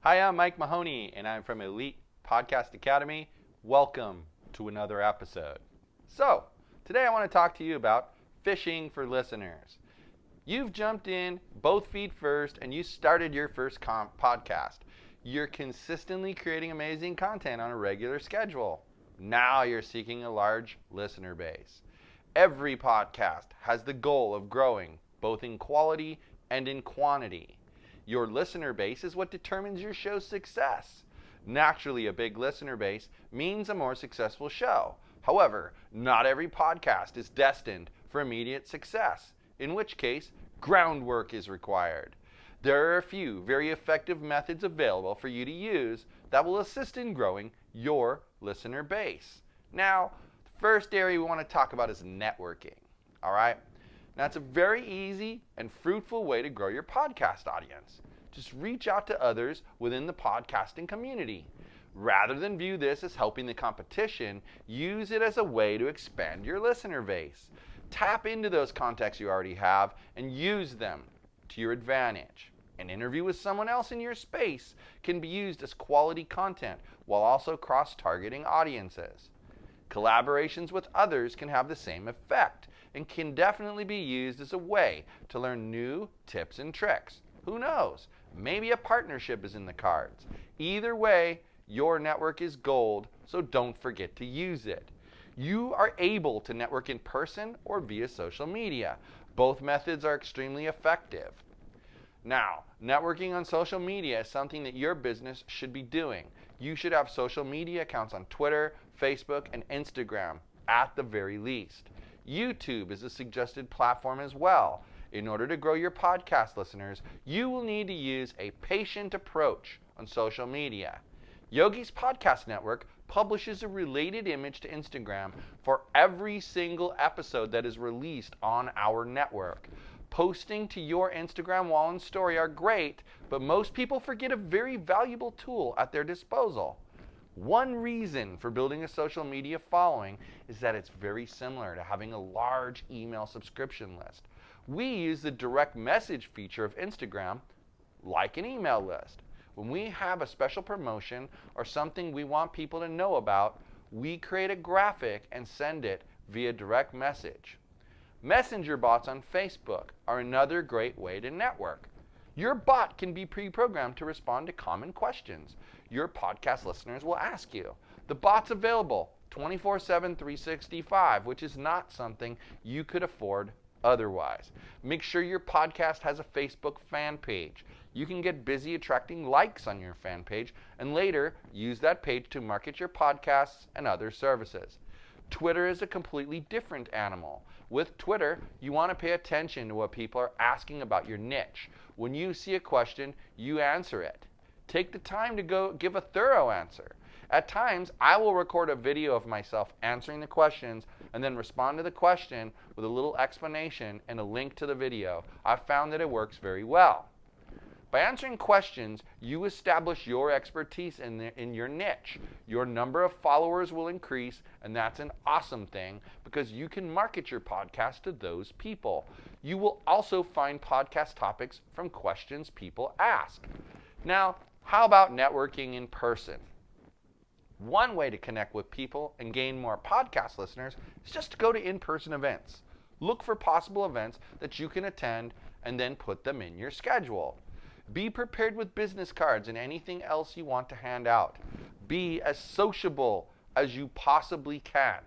Hi, I'm Mike Mahoney, and I'm from Elite Podcast Academy. Welcome to another episode. So, today I want to talk to you about fishing for listeners. You've jumped in both feet first and you started your first podcast. You're consistently creating amazing content on a regular schedule. Now you're seeking a large listener base. Every podcast has the goal of growing both in quality and in quantity. Your listener base is what determines your show's success. Naturally, a big listener base means a more successful show. However, not every podcast is destined for immediate success, in which case, groundwork is required. There are a few very effective methods available for you to use that will assist in growing your listener base. Now, the first area we want to talk about is networking. All right? Now, it's a very easy and fruitful way to grow your podcast audience. Just reach out to others within the podcasting community. Rather than view this as helping the competition, use it as a way to expand your listener base. Tap into those contacts you already have and use them to your advantage. An interview with someone else in your space can be used as quality content while also cross-targeting audiences. Collaborations with others can have the same effect and can definitely be used as a way to learn new tips and tricks. Who knows? Maybe a partnership is in the cards. Either way, your network is gold, so don't forget to use it. You are able to network in person or via social media. Both methods are extremely effective. Now, networking on social media is something that your business should be doing. You should have social media accounts on Twitter, Facebook, and Instagram at the very least. YouTube is a suggested platform as well. In order to grow your podcast listeners, you will need to use a patient approach on social media. Yogi's Podcast Network publishes a related image to Instagram for every single episode that is released on our network. Posting to your Instagram wall and story are great, but most people forget a very valuable tool at their disposal. One reason for building a social media following is that it's very similar to having a large email subscription list. We use the direct message feature of Instagram like an email list. When we have a special promotion or something we want people to know about, we create a graphic and send it via direct message. Messenger bots on Facebook are another great way to network. Your bot can be pre-programmed to respond to common questions your podcast listeners will ask you. The bot's available 24/7, 365, which is not something you could afford otherwise. Make sure your podcast has a Facebook fan page. You can get busy attracting likes on your fan page and later use that page to market your podcasts and other services. Twitter is a completely different animal. With Twitter, you want to pay attention to what people are asking about your niche. When you see a question, you answer it. Take the time to go give a thorough answer. At times, I will record a video of myself answering the questions and then respond to the question with a little explanation and a link to the video. I've found that it works very well. By answering questions, you establish your expertise in your niche. Your number of followers will increase, and that's an awesome thing because you can market your podcast to those people. You will also find podcast topics from questions people ask. Now, how about networking in person? One way to connect with people and gain more podcast listeners is just to go to in-person events. Look for possible events that you can attend and then put them in your schedule. Be prepared with business cards and anything else you want to hand out. Be as sociable as you possibly can.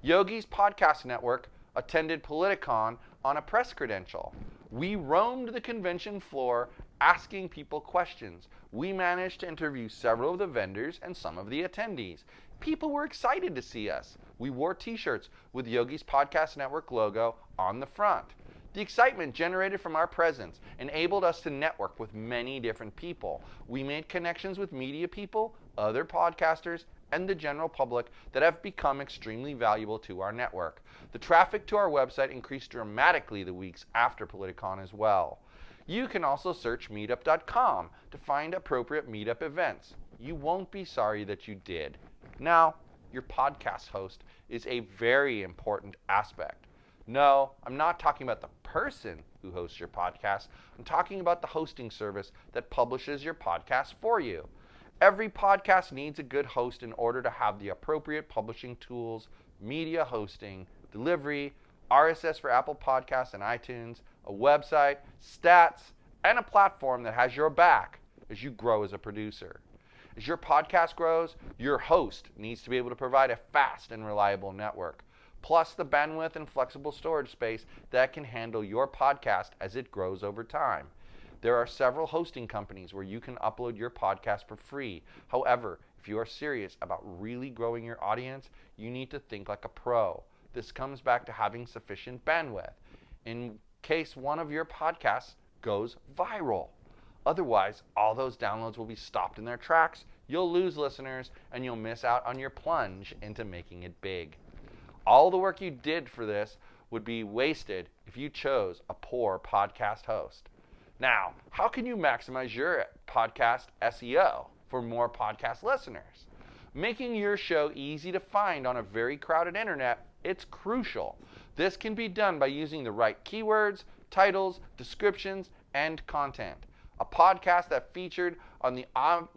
Yogi's Podcast Network attended Politicon on a press credential. We roamed the convention floor asking people questions. We managed to interview several of the vendors and some of the attendees. People were excited to see us. We wore t-shirts with Yogi's Podcast Network logo on the front. The excitement generated from our presence enabled us to network with many different people. We made connections with media people, other podcasters, and the general public that have become extremely valuable to our network. The traffic to our website increased dramatically the weeks after Politicon as well. You can also search meetup.com to find appropriate meetup events. You won't be sorry that you did. Now, your podcast host is a very important aspect. No, I'm not talking about the person who hosts your podcast. I'm talking about the hosting service that publishes your podcast for you. Every podcast needs a good host in order to have the appropriate publishing tools, media hosting, delivery, RSS for Apple Podcasts and iTunes, a website, stats, and a platform that has your back as you grow as a producer. As your podcast grows, your host needs to be able to provide a fast and reliable network, plus the bandwidth and flexible storage space that can handle your podcast as it grows over time. There are several hosting companies where you can upload your podcast for free. However, if you are serious about really growing your audience, you need to think like a pro. This comes back to having sufficient bandwidth in case one of your podcasts goes viral. Otherwise, all those downloads will be stopped in their tracks, you'll lose listeners, and you'll miss out on your plunge into making it big. All the work you did for this would be wasted if you chose a poor podcast host. Now, how can you maximize your podcast SEO for more podcast listeners? Making your show easy to find on a very crowded internet, it's crucial. This can be done by using the right keywords, titles, descriptions, and content. A podcast that featured on the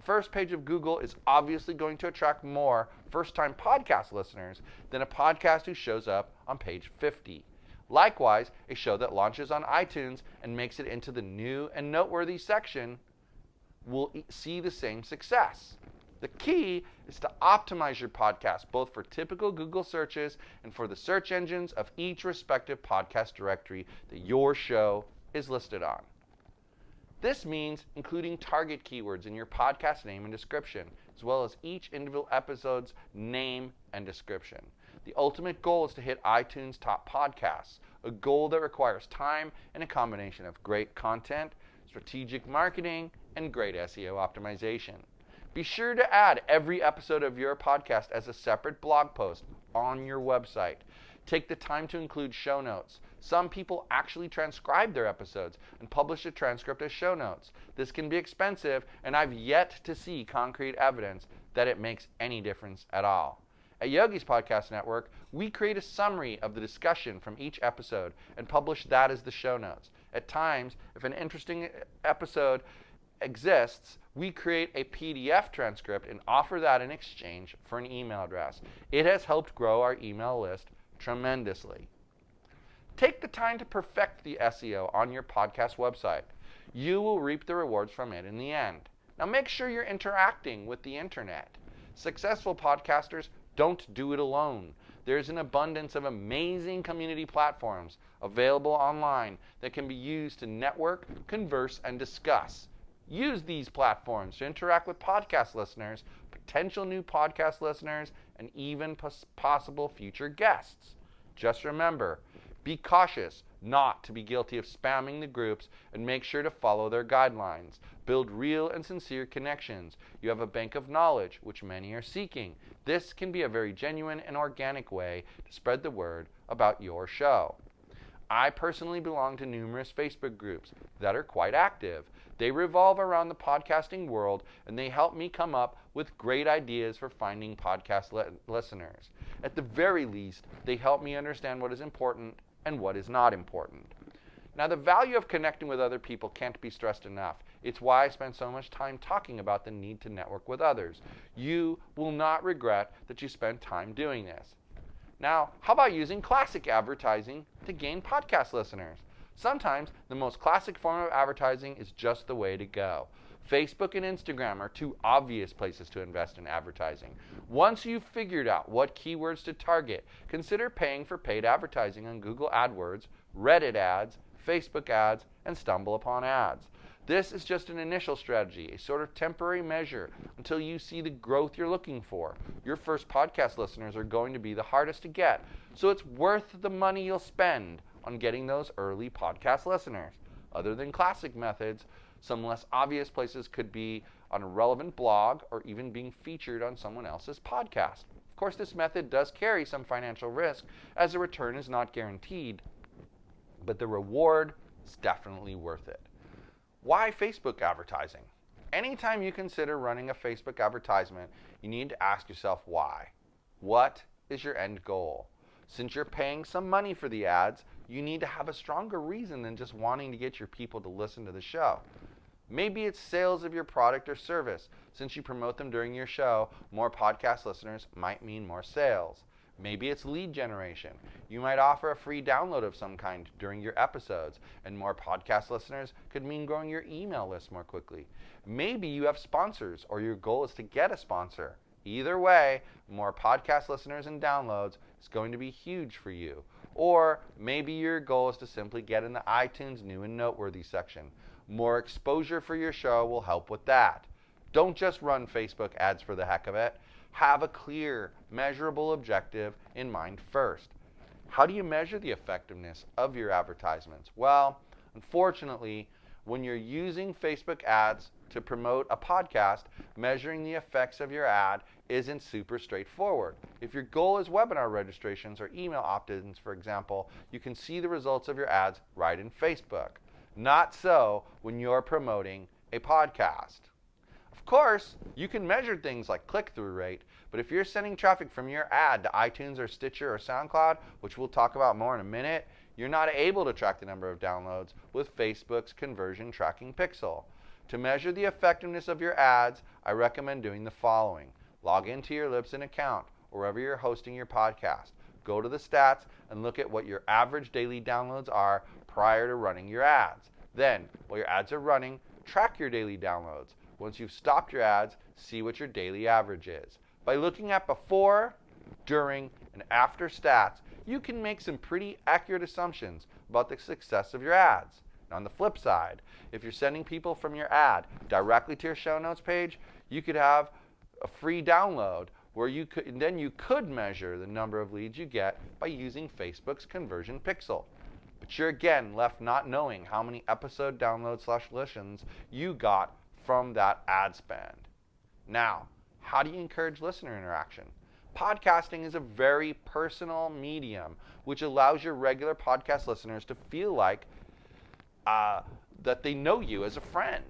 first page of Google is obviously going to attract more first-time podcast listeners than a podcast who shows up on page 50. Likewise, a show that launches on iTunes and makes it into the new and noteworthy section will see the same success. The key is to optimize your podcast both for typical Google searches and for the search engines of each respective podcast directory that your show is listed on. This means including target keywords in your podcast name and description, as well as each individual episode's name and description. The ultimate goal is to hit iTunes top podcasts, a goal that requires time and a combination of great content, strategic marketing, and great SEO optimization. Be sure to add every episode of your podcast as a separate blog post on your website. Take the time to include show notes. Some people actually transcribe their episodes and publish a transcript as show notes. This can be expensive, and I've yet to see concrete evidence that it makes any difference at all. At Yogi's Podcast Network, we create a summary of the discussion from each episode and publish that as the show notes. At times, if an interesting episode exists, we create a PDF transcript and offer that in exchange for an email address. It has helped grow our email list tremendously. Take the time to perfect the SEO on your podcast website. You will reap the rewards from it in the end. Now make sure you're interacting with the internet. Successful podcasters don't do it alone. There's an abundance of amazing community platforms available online that can be used to network, converse, and discuss. Use these platforms to interact with podcast listeners, potential new podcast listeners, and even possible future guests. Just remember, be cautious not to be guilty of spamming the groups and make sure to follow their guidelines. Build real and sincere connections. You have a bank of knowledge, which many are seeking. This can be a very genuine and organic way to spread the word about your show. I personally belong to numerous Facebook groups that are quite active. They revolve around the podcasting world, and they help me come up with great ideas for finding podcast listeners. At the very least, they help me understand what is important and what is not important. Now, the value of connecting with other people can't be stressed enough. It's why I spend so much time talking about the need to network with others. You will not regret that you spent time doing this. Now, how about using classic advertising to gain podcast listeners? Sometimes the most classic form of advertising is just the way to go. Facebook and Instagram are two obvious places to invest in advertising. Once you've figured out what keywords to target, consider paying for paid advertising on Google AdWords, Reddit ads, Facebook ads, and StumbleUpon ads. This is just an initial strategy, a sort of temporary measure until you see the growth you're looking for. Your first podcast listeners are going to be the hardest to get, so it's worth the money you'll spend on getting those early podcast listeners. Other than classic methods, some less obvious places could be on a relevant blog or even being featured on someone else's podcast. Of course, this method does carry some financial risk as the return is not guaranteed, but the reward is definitely worth it. Why Facebook advertising? Anytime you consider running a Facebook advertisement, you need to ask yourself why. What is your end goal? Since you're paying some money for the ads, you need to have a stronger reason than just wanting to get your people to listen to the show. Maybe it's sales of your product or service. Since you promote them during your show, more podcast listeners might mean more sales. Maybe it's lead generation. You might offer a free download of some kind during your episodes, and more podcast listeners could mean growing your email list more quickly. Maybe you have sponsors, or your goal is to get a sponsor. Either way, more podcast listeners and downloads is going to be huge for you. Or maybe your goal is to simply get in the iTunes New and Noteworthy section. More exposure for your show will help with that. Don't just run Facebook ads for the heck of it. Have a clear, measurable objective in mind first. How do you measure the effectiveness of your advertisements? Well, unfortunately, when you're using Facebook ads to promote a podcast, measuring the effects of your ad isn't super straightforward. If your goal is webinar registrations or email opt-ins, for example, you can see the results of your ads right in Facebook. Not so when you're promoting a podcast. Of course, you can measure things like click-through rate, but if you're sending traffic from your ad to iTunes or Stitcher or SoundCloud, which we'll talk about more in a minute, you're not able to track the number of downloads with Facebook's conversion tracking pixel. To measure the effectiveness of your ads, I recommend doing the following. Log into your Libsyn account or wherever you're hosting your podcast. Go to the stats and look at what your average daily downloads are prior to running your ads. Then, while your ads are running, track your daily downloads. Once you've stopped your ads, see what your daily average is. By looking at before, during, and after stats, you can make some pretty accurate assumptions about the success of your ads. And on the flip side, if you're sending people from your ad directly to your show notes page, you could have a free download where you could measure the number of leads you get by using Facebook's conversion pixel. But you're again left not knowing how many episode downloads/listens you got from that ad spend. Now, how do you encourage listener interaction? Podcasting is a very personal medium which allows your regular podcast listeners to feel like that they know you as a friend.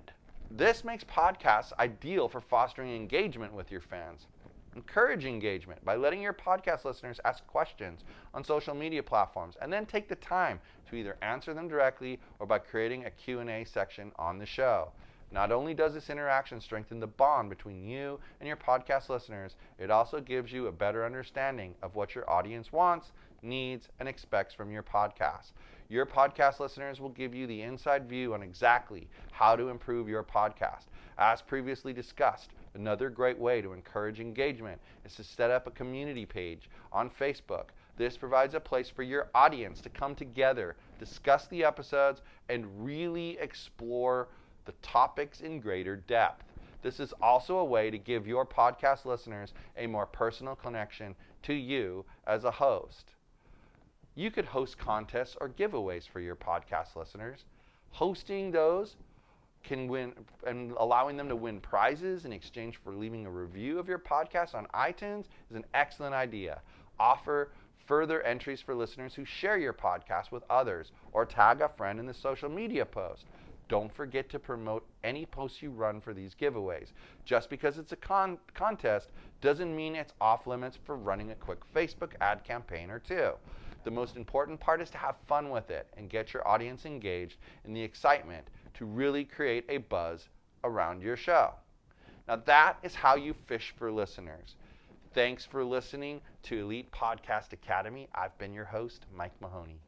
This makes podcasts ideal for fostering engagement with your fans. Encourage engagement by letting your podcast listeners ask questions on social media platforms and then take the time to either answer them directly or by creating a Q&A section on the show. Not only does this interaction strengthen the bond between you and your podcast listeners, it also gives you a better understanding of what your audience wants, needs, and expects from your podcast. Your podcast listeners will give you the inside view on exactly how to improve your podcast. As previously discussed, another great way to encourage engagement is to set up a community page on Facebook. This provides a place for your audience to come together, discuss the episodes, and really explore the topics in greater depth. This is also a way to give your podcast listeners a more personal connection to you as a host. You could host contests or giveaways for your podcast listeners. Hosting those can win and allowing them to win prizes in exchange for leaving a review of your podcast on iTunes is an excellent idea. Offer further entries for listeners who share your podcast with others or tag a friend in the social media post. Don't forget to promote any posts you run for these giveaways. Just because it's a contest doesn't mean it's off limits for running a quick Facebook ad campaign or two. The most important part is to have fun with it and get your audience engaged in the excitement to really create a buzz around your show. Now that is how you fish for listeners. Thanks for listening to Elite Podcast Academy. I've been your host, Mike Mahoney.